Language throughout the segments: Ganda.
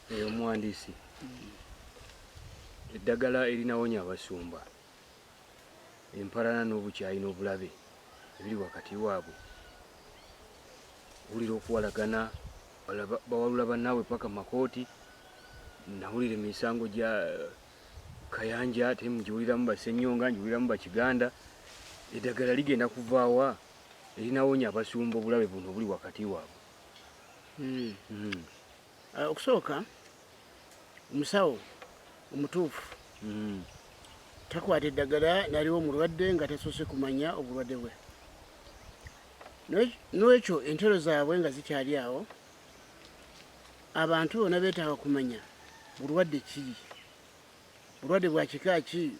Omuwandiisi eddagala erinawonya abasumba empalana n'obukyayi n'obulabe ebiri wakati waabwe wulira okuwalagana bawalula bannaabwe paka makooti nawulira emisango gya Kayanja ate mugiwuliramu Basennyonga ngiwuliramu Bakiganda eddagala ligenda kuvaawa erinawonya abasumba obulabe buno obuli wakati waabwe. Okusooka omusawo omutuufu takwata eddagala naliwo omulwadde nga tasoose kumanya obulwadde bwe. N'ekyo entero zaabwe nga zikyali awo abantu bonna beetaaga kumanya bulwadde ki, bulwadde bwa kika ki,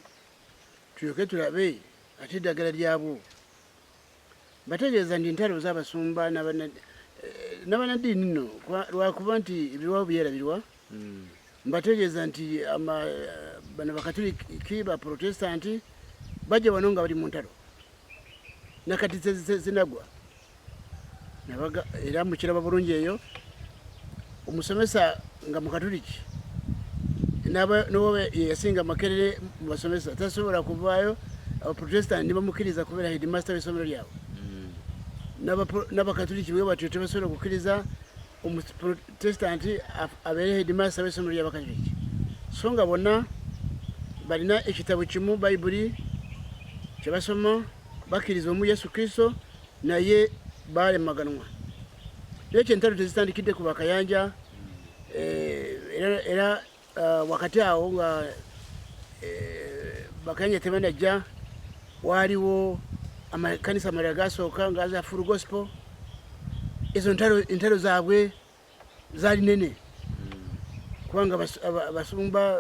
tulyoke tulabe ate eddagala lyabwo. Bategeeza nti entalo z'abasumba n'abannaddiini nno lwakuba nti ebiwawo byerabirwa. Mbategeeza nti bano bakatuliki baprotestanti bajja wano nga bali mu ntalo nakati zinagwa era mukiraba bulungi eyo omusomesa nga mukatuliki n'oba yasinga Makerere mu basomesa tasobola kuvaayo abaprotestanti nibamukkiriza kubeera headmaster w'essomero lyabwe. N'abakatuliki bwe batyo tebasobola okukkiriza omuprotestanti abeere headmaster w'essomero ly'abakatuliki. So nga bonna balina ekitabo kimu bayibuli kye basoma bakkiriza omu Yesu Kristo naye balemaganwa. Ekyo entalo tezitandikidde ku Bakayanja era wakati awo nga Bakayanja tebanajja waaliwo amakanisa amalala gasooka nga za Full Gospel. Ezo entalo zaabwe zaali nene kubanga abasumba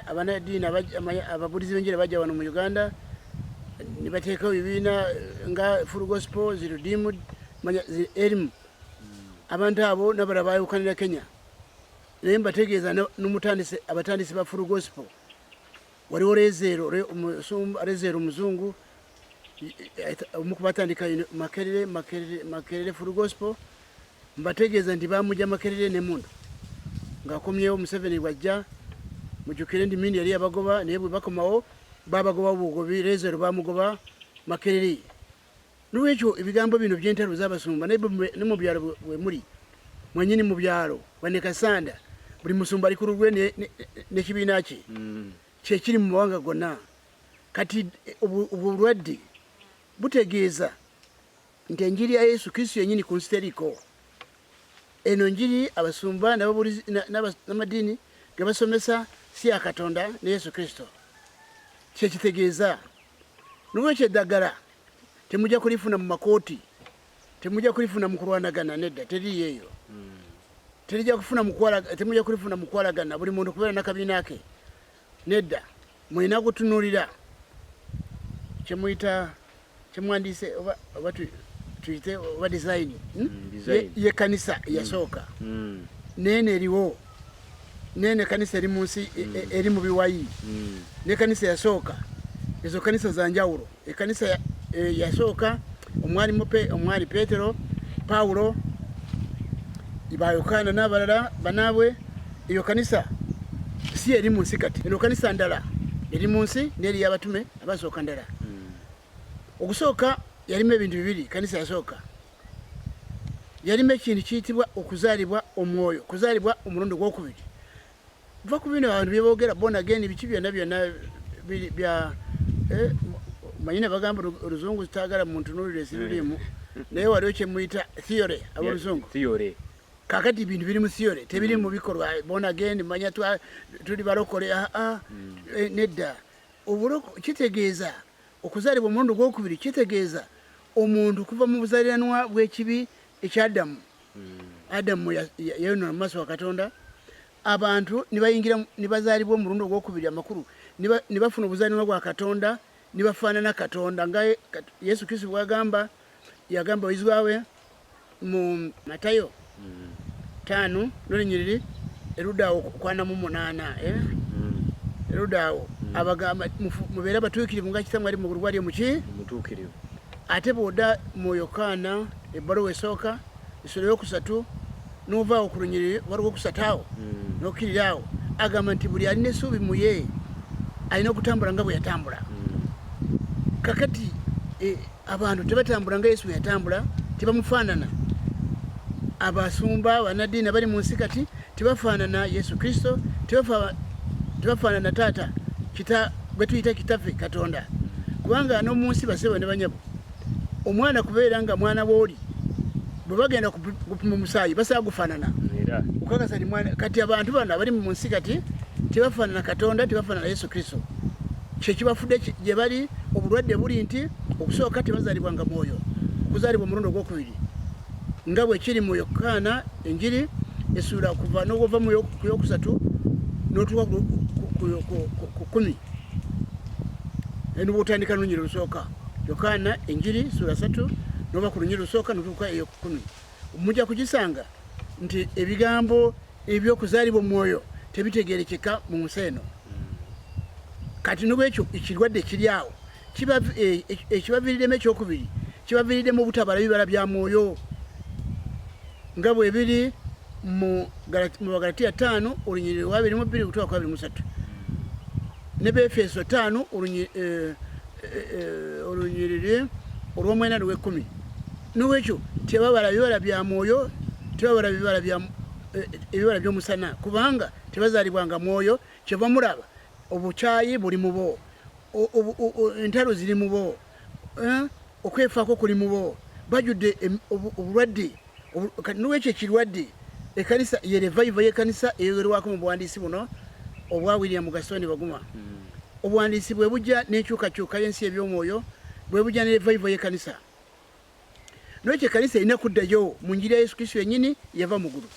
abanaddiini ababulizi b'enjira bajja wano mu Uganda ne bateekawo ebibiina nga Full Gospel, Redeemed, Elim. Abantu abo n'abalala baayawukanira Kenya. Naye mbategeeza abatandisi ba Full Gospel waliwo Rezero omuzungu omu kubatandika Makerere Full Gospel. Mbategeeza nti bamujja Makerere n'emmundu ng'akomyewo Museveni bwajja mujjukire nti Mindi yali yabagoba naye bwe bakomawo babagoba bugobi Rezero bamugoba Makerere. N'olwekyo ebigambo bino by'entalo z'abasumba naye ne mu byalo bwe muli mwenyini mu byalo Wane Kasanda buli musumba ali ku lulwe n'ekibiina kye kyekiri mu mawanga gonna. Kati obulwadde butegeeza nti enjiri ya Yesu Kristo yennyini ku nsi teriko. Eno njiri abasumba n'amadiini ge basomesa si ya Katonda ne Yesu Kristo. Kyekitegeeza n'olwekyo eddagala temujja kulifuna mu makooti, temujja kulifuna mu kulwanagana, nedda teriyo eyo. Temujja kulifuna mu kwalagana buli muntu kubeera n'akabiina ke, nedda mulina kutunuulira kyemwandiise oba tuyite oba design ye kanisa eyasooka. Neeno eriwo, neeno kanisa eri mu nsi eri mu biwayi ne kanisa yasooka. Ezo kanisa za njawulo. Ekanisa yasooka omwali Petero, Pawulo, ba Yokaana n'abalala banaabwe. Eyo kanisa si eri mu nsi kati. Eno kanisa ndala eri mu nsi n'eri y'abatume abasooka ndala. Okusooka yalimu ebintu bibiri. Kanisa yasooka yalimu ekintu kiyitibwa okuzaalibwa omwoyo, kuzaalibwa omulundi gwokubiri. Va ku bino abantu byeboogera born again biki byonna bya manyina bagamba oluzungu zitaagala muntu nulire sirulimu naye waliwo kyemuyita theory ab'oluzungu. Kakati ibintu biri mu theory tebiri mu bikolwa. Born again manya tuli balokole nedda. Kitegeeza okuzaalibwa omulundi gwokubiri kitegeeza omuntu kuva mu buzaaliranwa bw'ekibi ekya Adamu. Adamu yayonoona mu maaso wa Katonda. Abantu nibayingira nibazaalibwa omulundi gwokubiri amakulu nibafuna obuzaaliranwa bwa Katonda nibafaanana Katonda nga Yesu Kristo bw'agamba yagamba abayigirizwa mu Matayo 5 n'olunyiriri erudaawo okwana mu 8 erudaawo abagamba mubeere abatuukirivu nga Kitammwe ali mu ggulu bw'ali mutuukirivu. Ate bw'odda mu Yokaana ebbaluwa esooka essula y'okusatu n'ovaawo ku lunyiriri waliwo okusatu awo n'okkirirawo agamba nti buli alina essuubi mu ye alina okutambula nga bwe yatambula. Kakati abantu tebatambula nga Yesu bwe yatambula, tebamufaanana. Abasumba banaddiini abali mu nsi kati tebafaanana Yesu Kristo, tebafaanana taata gwe tuyita kitaffe Katonda. Kubanga n'omu nsi basebo ne banyabo, omwana kubeera nga mwana w'oli bwe bagenda gupima omusaayi basaa gufaanana. Okakasa ti mwana. Kati abantu bano abali mu nsi kati tebafaanana Katonda, tebafaanana Yesu Kristo. Kye kibafudde gye bali. Obulwadde buli nti okusooka tebazaalibwanga mwoyo, okuzaalibwa omulundi ogwokubiri nga bwe kiri mu Yokaana enjiri essuula kuva n'ogova mu yokusatu n'otuuka ku 10 n'obutandika lunyiri lusooka. Yokaana enjiri ssuula 3 n'oba ku lunyiri lusooka n'otuuka eyo ku 10. Mujja kugisanga nti ebigambo eby'okuzaalibwa omwoyo tebitegeerekeka mu nsi eno. Kati n'obwekyo ekirwadde kiri awo ekibaviiriddemu ekyokubiri kibaviiriddemu obutabala bibala bya mwoyo nga bwe biri mu Bagalatiya 5 olunyiriri lwa 22 okutuuka ku 23 ne Befeso 5 olunyiriri olw'omwenda n'olw'ekkumi. N'obwekyo tebabala bibala bya mwoyo, tebabala ebibala by'omusana kubanga tebazaalibwanga mwoyo. Kyeva mulaba obukyayi buli mu bo, entalo ziri mu bo, okwefaako kuli mu bo, bajudde obulwadde. N'olwekyo ekirwadde ekkanisa ye revival y'ekkanisa eyogerwako mu buwandiisi buno obwa William Gaston Baguma. Obuwandiisi bwe bujja n'enkyukakyuka y'ensi eby'omwoyo, bwe bujja ne revival y'ekkanisa. N'olwekyo ekkanisa erina kuddayo mu njiri ya Yesu Kristo yennyini yava mu ggulu,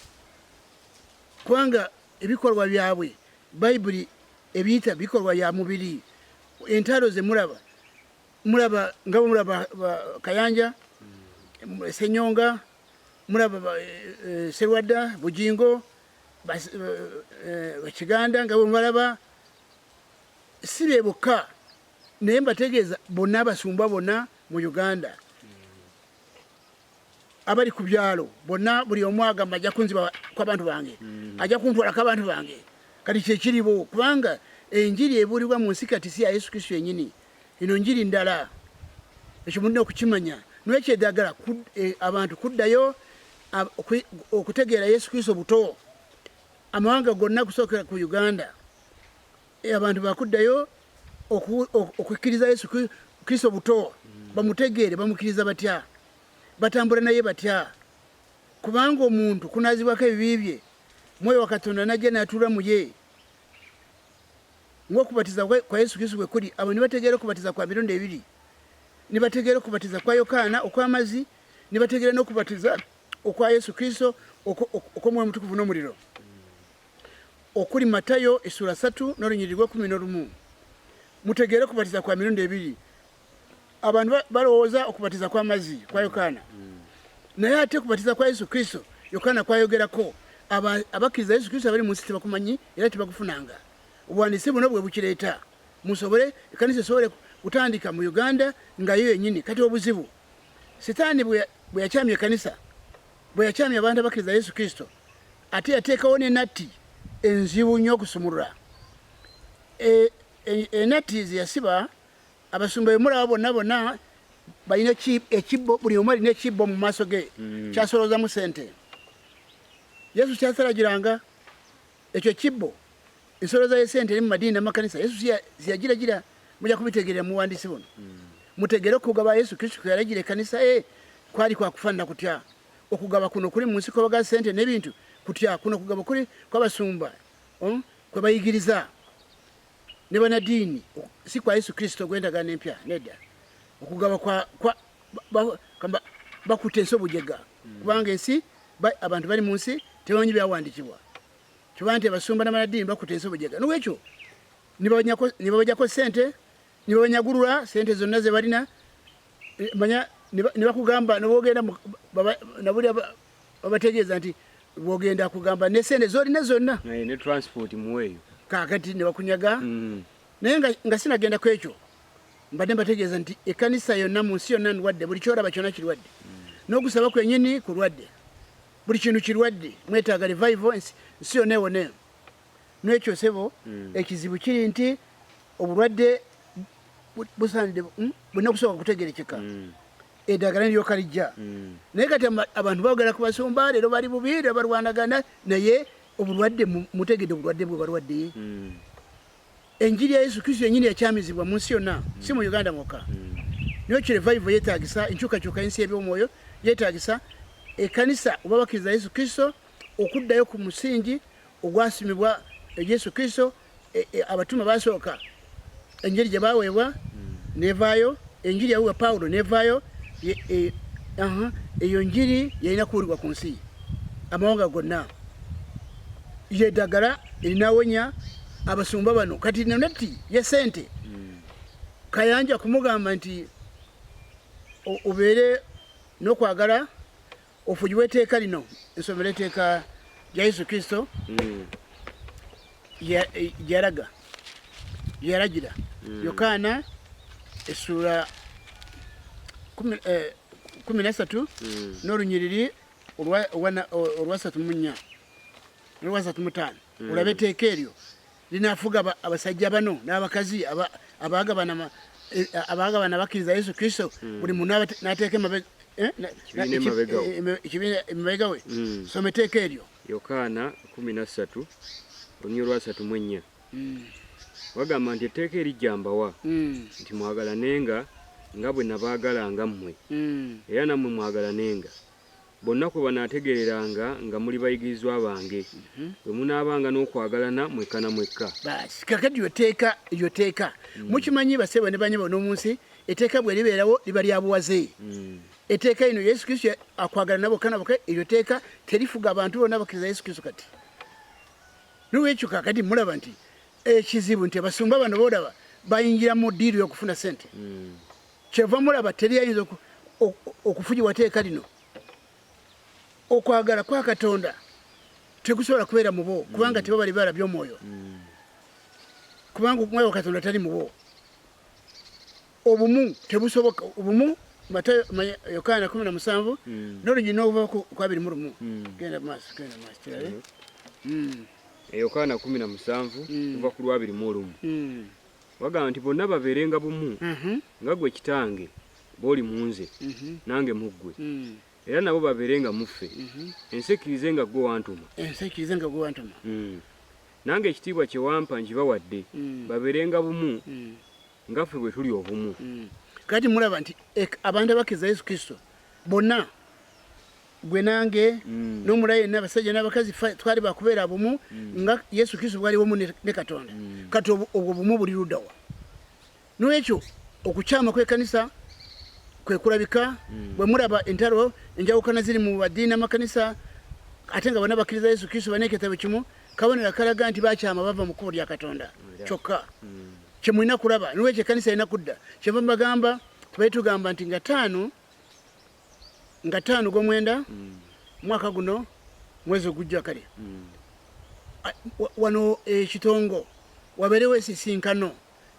kubanga ebikolwa byabwe Bayibuli ebiyita bikolwa ya mubiri. Entalo ze mulaba nga bwe mulaba Kayanja, Senyonga, mulaba Serwadda, Bujingo, Bakiganda nga bwe mulaba, si be bokka naye mbategeeza bonna abasumba bonna mu Uganda abali ku byalo bonna, buli omu agamba ajja kunziba kw'abantu bange, ajja kuntwalako abantu bange. Kati kyekiribo kubanga enjiri ebuulibwa mu nsi kati si ya Yesu Kristo yennyini, eno njiri ndala. Ekyo mulina okukimanya. N'ekyo eddagala abantu kuddayo okutegeera Yesu Kristo buto. Amawanga gonna kusookera ku Uganda abantu bakuddayo okukkiriza Yesu Kristo buto, bamutegeere bamukkiriza batya, batambula naye batya. Kubanga omuntu kunaazibwako ebibi bye, mwoyo wa Katonda najja n'atuula mu ye. Ng'okubatiza kwa Yesu Kristo bwe kuli, abo ne bategeera okubatiza kwa mirundi ebiri, ne bategeera okubatiza kwa Yokaana okw'amazzi, ne bategeera n'okubatiza okwa Yesu Kristo okw'Omwoyo Mutukuvu n'omuliro, okuli Matayo essula 3 n'olunyiriri lw'11. Mutegeere okubatiza kwa mirundi ebiri. Abantu balowooza okubatiza kw'amazzi kwa Yokaana, naye ate okubatiza kwa Yesu Kristo Yokaana kwayogerako. Abakkiriza Yesu Kristo abali mu nsi tebakumanyi era tebakufunanga. Obuwandiisi buno bwe bukireeta musobole ekkanisa esobole kutandika mu Uganda nga yo yennyini. Kati obuzibu Setaani bwe yakyamya ekkanisa, bwe yakyamya abantu abakkiriza Yesu Kristo, ate yateekawo n'enatti enzibu nnyo okusumulula. Enatti ze yasiba abasumba be mulaba bonna balina ekibbo, buli omu alina ekibbo mu maaso ge kyasoloozamu sente. Yesu kyasalagiranga ekyo kibbo ensolooza y'esente eri mu madiini n'amakanisa. Yesu ziyagiragira, mujja kubitegeerera mu buwandiisi buno. Mutegeere okugaba Yesu Kristo kwe yalagira ekkanisa kwali kwa kufaanana kutya. Okugaba kuno kuli mu nsi kwebaga sente n'ebintu kutya, kuno kugaba kuli kw'abasumba kwe bayigiriza ne banaddiini, si kwa Yesu Kristo gw'endagaano empya, nedda. Okugaba bakutte ensi obujega, kubanga ensi abantu bali mu nsi tebamanyi byawandiikibwa, kiba nti abasumba n'abanaddiini bakutte ensi obujega. N'olwekyo ne babajjako sente, ne babanyagulula sente zonna ze balina, manya ne bakugamba nebogenda nabuli babategeeza nti bwogenda kugamba ne sente zolina zonna ne transport muweeyo, kaakati ne bakunyaga. Naye nga sinagenda ku ekyo, mbadde mbategeeza nti ekkanisa yonna mu nsi yonna ndwadde, buli kyolaba kyonna kirwadde, n'ogusaba kwennyini kulwadde, buli kintu kirwadde. Mwetaaga revival, ensi yonna ewone. n'ekyo sebo ekizibu kiri nti obulwadde busaanidde bonna kusooka kutegerekeka eddagala niryoka lijja naye kati abantu baogera ku basumba leero bali bubi leero balwanagana naye obulwadde mutegedde obulwadde bwe balwadde enjiri ya Yesu Kristo yennyini yakyamizibwa mu nsi yonna si mu Uganda mwokka niyo ki revival yeetaagisa enkyukakyuka y'ensi y'ebyomwoyo yeetaagisa ekkanisa oba bakkiriza Yesu Kristo okuddayo ku musingi ogwasimibwa Yesu Kristo abatume basooka enjiri gye baweebwa nevaayo enjiri yaweebwa Pawulo nevaayo eyo njiri yalina kuwulibwa ku nsi amawanga gonna yeddagala erinawonya abasumba bano kati nonati ye sente Kayanja kumugamba nti ubeere n'okwagala ofugibwe etteeka lino ensomero etteeka lya Yesu Kristo yaragira Yokaana essula 13 n'olunyiriri olwa 35 olabe etteeka eryo linaafuga abasajja bano n'abakazi abagabana bakkiriza Yesu Kristo buli muntu n'ateeka emabega we soma etteeka eryo Yokaana 13 olunyiriri olwa 34 wagamba nti etteeka erijja mbawa nti mwagalanenga nga bwe nabaagalanga mmwe era nammwe mwagalanenga bonna kwe banaategereranga nga muli bayigirizwa bange bwe munaabanga n'okwagalana mwekka na mwekka basi kakati yo teeka mukimanyi basebo ne banyabo n'omunsi etteeka bwe libeerawo liba lya buwaze etteeka lino Yesu Kristo akwagalana bokka na bokka eryo teeka terifuga abantu bonna bakkiriza Yesu Kristo kati n'olwekyo kakati mulaba nti ekizibu nti abasumba bano boolaba bayingira mu ddiiru y'okufuna ssente kyeva mulaba teri ayinza okufugibwa teeka lino okwagala kwa Katonda tekusobola kubeera mu bo kubanga tebo bali balabye omwoyo kubanga omwoyo wa Katonda tali mu bo obumu tebusoboka obumu Matayo Yokaana 17 n'olunyiriri n'okuva ku 21 genda maaso kirabe Yokaana 17 kuva ku 21 wagamba nti bonna babeerenga bumu nga gwe kitange b'oli mu nze nange mu ggwe era nabo babeerenga muffe ensi ekkirize nga ggwe wantuma nange ekitiibwa kye wampa nkibawadde babeerenga bumu nga ffe bwe tuli obumu kati mulaba nti abantu abakkiriza Yesu Kristo bonna gwe nange n'omulayi yenna abasajja n'abakazi twali bakubeera bumu nga Yesu Kristo bwali wamu ne Katonda kati obwo bumu buli luddawa n'ekyo okukyama kw'ekkanisa kwe kulabika bwe mulaba entalo enjawukana ziri mu baddiini n'amakanisa ate nga bonna bakkiriza Yesu Kristo baneeketabo kimu kabonera kalaga nti bakyama bava mu kkubo lya Katonda kyokka kye mulina kulaba n'olwekyo ekkanisa erina kudda kyeva mbagamba tubaye tugamba nti nga 5 gw'omwenda mwaka guno mwezi ogujja kale wano ekitongo wabeerewo esisinkano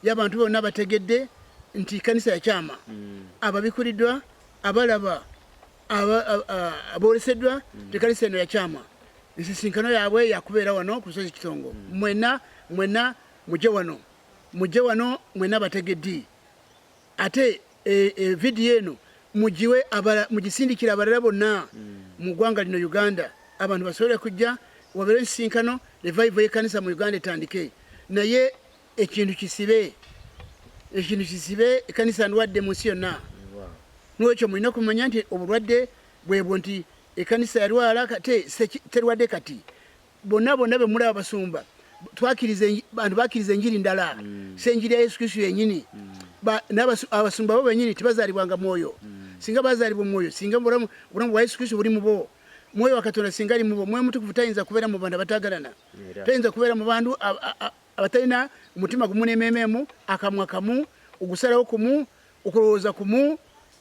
y'abantu bonna bategedde nti kanisa yakyama ababikuliddwa abalaba abooleseddwa tekanisa eno yakyama ensisinkano yaabwe yakubeera wano ku lusozi Kitongo mwena mujje wano mwena bategeddi ate vidiyo eno mugisindikira abalala bonna mu ggwanga lino Uganda abantu basobole kujja wabeere ensisinkano revival y'ekkanisa mu Uganda etandike naye ekintu kisibe ekkanisa ndwadde mu nsi yonna n'ekyo mulina kumanya nti obulwadde bwebwo nti ekkanisa yalwala kate terwadde kati bonna bwe mulaba basumba bantu bakkiriza enjiri ndala senjiri ya Yesu Kristo yennyini abasumba bo bennyini tebazaalibwanga mwoyo singa bazaalibwa mwoyo singa obulamu bwa Yesu Kristo buli mu bo mwoyo wa Katonda singa ali mu bo mwoyo mutukuvu tayinza kubeera mu bantu abatagalana tayinza kubeera mu bantu abatalina umutima gumu n'emmeeme akamwa kamu ogusalawo kumu okulowooza kumu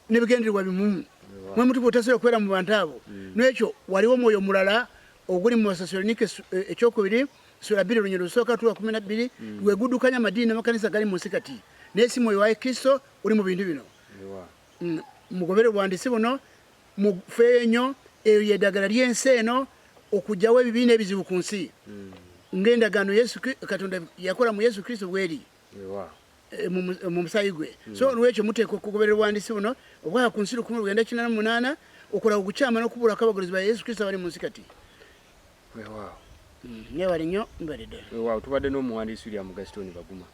n'ebigendererwa bimu mwoyo mutukuvu tasobola kubeera mu bantu abo n'ekyo waliwo omwoyo mulala oguli mu Basasalonike ekyokubiri sura 2 olunyiriri olusooka 12 lweguddukanya amadiini n'amakanisa gali mu nsi kati naye si mwoyo wa Kristo uli mu bintu bino mugobere bwandisi buno mufeeyo nnyo eyo yeddagala ly'ensi eno okugyawo ebibiina ebizibu ku nsi ng'endagaano Yesu Katonda yakola mu Yesu Kristo bweri mu musaayi gwe. So olwekyo muteekwa okugoberera obuwandiisi buno obwaka ku nsi 1988 okola okukyama n'okubulako abagoberezi ba Yesu Kristo abali mu nsi kati. Weewaawo. Nyewale nnyo mbalidde. Weewaawo tubadde n'omuwandiisi William Gaston Baguma.